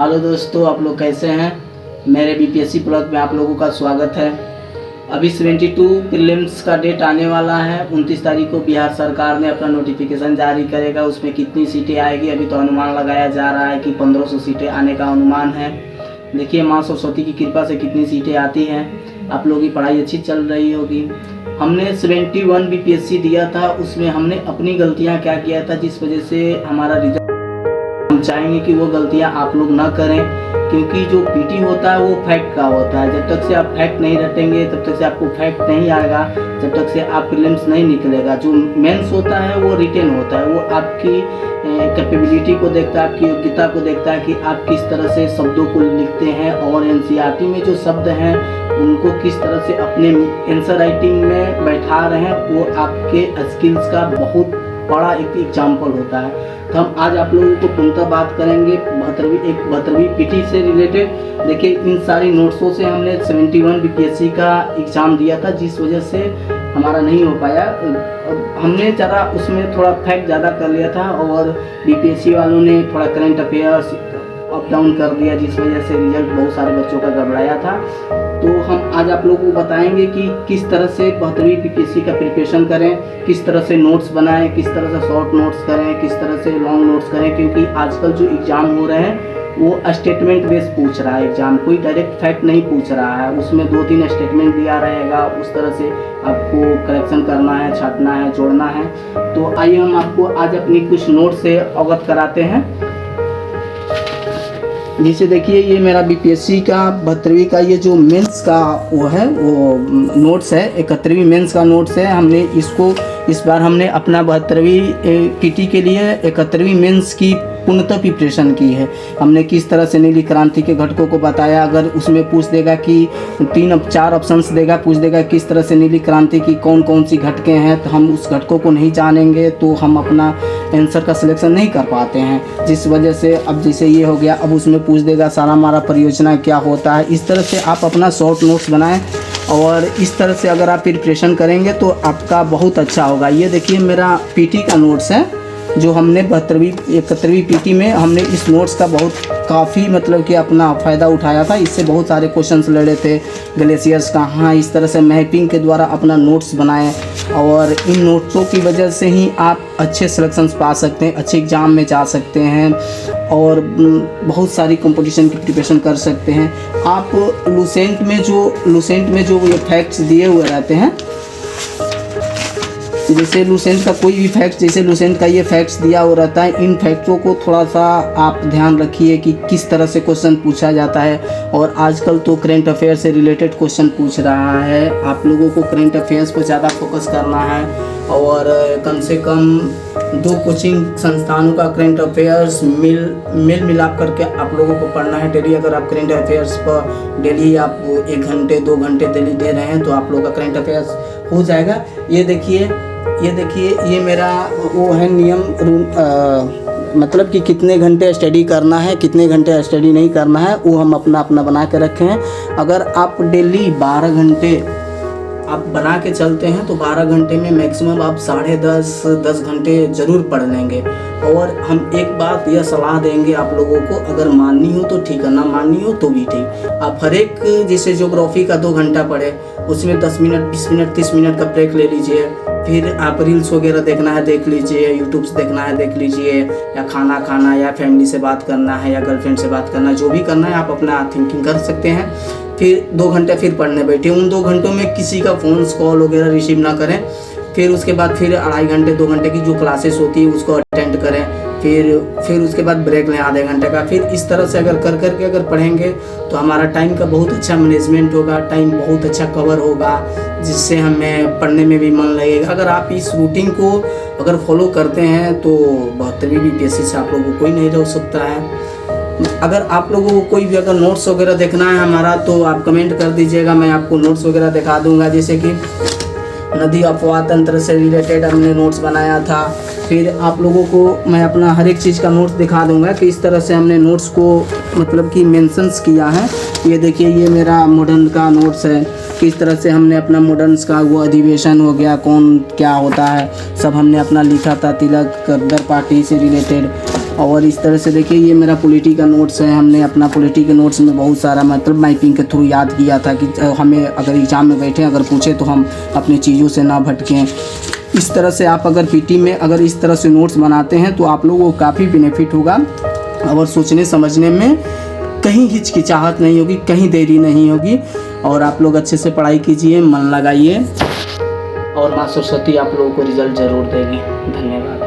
Hello दोस्तों, आप लोग कैसे हैं। मेरे बीपीएससी ब्लॉग में आप लोगों का स्वागत है। अभी 72 प्रीलिम्स का डेट आने वाला है। 29 तारीख को बिहार सरकार ने अपना नोटिफिकेशन जारी करेगा। उसमें कितनी सीटें आएगी अभी तो अनुमान लगाया जा रहा है कि 1500 सीटें आने का अनुमान है। देखिए माँ सरस्वती की कृपा से कितनी सीटें आती हैं। आप लोगों की पढ़ाई अच्छी चल रही होगी। हमने 71 बीपीएससी दिया था, उसमें हमने अपनी गलतियाँ क्या किया था जिस वजह से हमारा रिजल्ट, हम चाहेंगे कि वो गलतियां आप लोग ना करें, क्योंकि जो पीटी होता है वो फैक्ट का होता है। जब तक से आप फैक्ट नहीं रटेंगे तब तक से आपको फैक्ट नहीं आएगा, जब तक से आप प्रीलिम्स नहीं निकलेगा। जो मेंस होता है वो रिटेन होता है, वो आपकी कैपेबिलिटी को देखता है, आपकी योग्यता को देखता है कि आप किस तरह से शब्दों को लिखते हैं और एनसीईआरटी में जो शब्द हैं उनको किस तरह से अपने आंसर राइटिंग में बैठा रहे हैं। वो आपके स्किल्स का बहुत बड़ा एक एग्जाम्पल होता है। तो हम आज आप लोगों को पूर्णतः बात करेंगे 72वीं पीटी से रिलेटेड। देखिए इन सारी नोट्सों से हमने 71 बीपीएससी का एग्ज़ाम दिया था, जिस वजह से हमारा नहीं हो पाया। हमने ज़रा उसमें थोड़ा फैक्ट ज़्यादा कर लिया था और बीपीएससी वालों ने थोड़ा करंट अफेयर्स अप डाउन कर दिया, जिस वजह से रिजल्ट बहुत सारे बच्चों का गड़बड़ाया था। तो हम आज आप लोगों को बताएंगे कि किस तरह से 72वीं बीपीएससी का प्रिपरेशन करें, किस तरह से नोट्स बनाएं, किस तरह से शॉर्ट नोट्स करें, किस तरह से लॉन्ग नोट्स करें। क्योंकि आजकल जो एग्ज़ाम हो रहे हैं वो स्टेटमेंट बेस पूछ रहा है एग्ज़ाम, कोई डायरेक्ट फैक्ट नहीं पूछ रहा है। उसमें 2-3 स्टेटमेंट दिया रहेगा, उस तरह से आपको करेक्शन करना है, छांटना है, जोड़ना है। तो आइए हम आपको आज अपनी कुछ नोट से अवगत कराते हैं। जैसे देखिए ये मेरा बीपीएससी का 72वीं का ये जो मेंस का वो है वो नोट्स है, 71वीं मेंस का नोट्स है। हमने इसको इस बार हमने अपना 72वीं पीटी के लिए 71वीं मेंस की पूर्णतः प्रिपरेशन की है। हमने किस तरह से नीली क्रांति के घटकों को बताया। अगर उसमें पूछ देगा कि 3-4 ऑप्शंस देगा, पूछ देगा किस तरह से नीली क्रांति की कौन कौन सी घटकें हैं, तो हम उस घटकों को नहीं जानेंगे तो हम अपना आंसर का सिलेक्शन नहीं कर पाते हैं। जिस वजह से अब जैसे ये हो गया, अब उसमें पूछ देगा सारामारा परियोजना क्या होता है। इस तरह से आप अपना शॉर्ट नोट्स बनाएं और इस तरह से अगर आप प्रिपरेशन करेंगे तो आपका बहुत अच्छा होगा। ये देखिए मेरा पीटी का नोट्स है जो हमने 71वीं पीटी में हमने इस नोट्स का काफ़ी मतलब कि अपना फ़ायदा उठाया था। इससे बहुत सारे क्वेश्चंस लड़े थे, ग्लेशियर्स कहाँ, इस तरह से मैपिंग के द्वारा अपना नोट्स बनाएं और इन नोट्सों की वजह से ही आप अच्छे सिलेक्शंस पा सकते हैं, अच्छे एग्ज़ाम में जा सकते हैं और बहुत सारी कंपटीशन की प्रिपरेशन कर सकते हैं। आप लूसेंट में जो ये फैक्ट्स दिए हुए रहते हैं, जैसे लूसेंट का कोई भी फैक्ट्स, जैसे लूसेंट का ये फैक्ट्स दिया हुआ रहता है, इन फैक्ट्सों को थोड़ा सा आप ध्यान रखिए कि किस तरह से क्वेश्चन पूछा जाता है। और आजकल तो करंट अफेयर से रिलेटेड क्वेश्चन पूछ रहा है। आप लोगों को करंट अफेयर्स पर ज़्यादा फोकस करना है और कम से कम 2 कोचिंग संस्थानों का करंट अफेयर्स मेल मिलाप करके आप लोगों को पढ़ना है डेली। अगर आप करंट अफेयर्स पर डेली आप 1 घंटे 2 घंटे डेली दे रहे हैं तो आप लोगों का करंट अफेयर्स हो जाएगा। ये देखिए ये मेरा वो है नियम मतलब कि कितने घंटे स्टडी करना है, कितने घंटे स्टडी नहीं करना है, वो हम अपना बना के रखे हैं। अगर आप डेली 12 घंटे आप बना के चलते हैं तो 12 घंटे में मैक्सिमम आप 10.5-10 घंटे ज़रूर पढ़ लेंगे। और हम एक बात यह सलाह देंगे आप लोगों को, अगर माननी हो तो ठीक है, ना माननी हो तो भी ठीक। आप हर एक जैसे ज्योग्राफी का 2 घंटा पढ़े, उसमें 10 मिनट 20 मिनट 30 मिनट का ब्रेक ले लीजिए। फिर आप रील्स वगैरह देखना है देख लीजिए, यूट्यूब से देखना है देख लीजिए, या खाना खाना या फैमिली से बात करना है या गर्लफ्रेंड से बात करना है, जो भी करना है आप अपना थिंकिंग कर सकते हैं। फिर 2 घंटे फिर पढ़ने बैठे, उन 2 घंटों में किसी का फ़ोन कॉल वगैरह रिसीव ना करें। फिर उसके बाद फिर 2.5 घंटे 2 घंटे की जो क्लासेस होती है उसको अटेंड करें। फिर उसके बाद ब्रेक लें आधे घंटे का। फिर इस तरह से अगर करके अगर पढ़ेंगे तो हमारा टाइम का बहुत अच्छा मैनेजमेंट होगा, टाइम बहुत अच्छा कवर होगा, जिससे हमें पढ़ने में भी मन लगेगा। अगर आप इस रूटीन को अगर फॉलो करते हैं तो 72वीं बीपीएससी से आप लोगों को कोई नहीं रोक सकता है। अगर आप लोगों को कोई भी अगर नोट्स वगैरह देखना है हमारा तो आप कमेंट कर दीजिएगा, मैं आपको नोट्स वगैरह दिखा दूंगा। जैसे कि नदी अपवाह तंत्र से रिलेटेड हमने नोट्स बनाया था। फिर आप लोगों को मैं अपना हर एक चीज़ का नोट्स दिखा दूंगा कि इस तरह से हमने नोट्स को मतलब कि मेंशंस किया है। ये देखिए ये मेरा मॉडर्न का नोट्स है, किस तरह से हमने अपना मॉडर्न्स का वो अधिवेशन हो गया, कौन क्या होता है, सब हमने अपना लिखा था। तिलक गद्दर पार्टी से रिलेटेड और इस तरह से देखिए ये मेरा पॉलिटी का नोट्स है। हमने अपना पॉलिटी के नोट्स में बहुत सारा मतलब मैपिंग के थ्रू याद किया था कि हमें अगर एग्ज़ाम में बैठे अगर पूछे तो हम अपनी चीज़ों से ना भटकें। इस तरह से आप अगर पीटी में अगर इस तरह से नोट्स बनाते हैं तो आप लोगों को काफ़ी बेनिफिट होगा और सोचने समझने में कहीं हिचकिचाहट नहीं होगी, कहीं देरी नहीं होगी। और आप लोग अच्छे से पढ़ाई कीजिए, मन लगाइए और माँ सरस्वती आप लोगों को रिजल्ट ज़रूर देगी। धन्यवाद।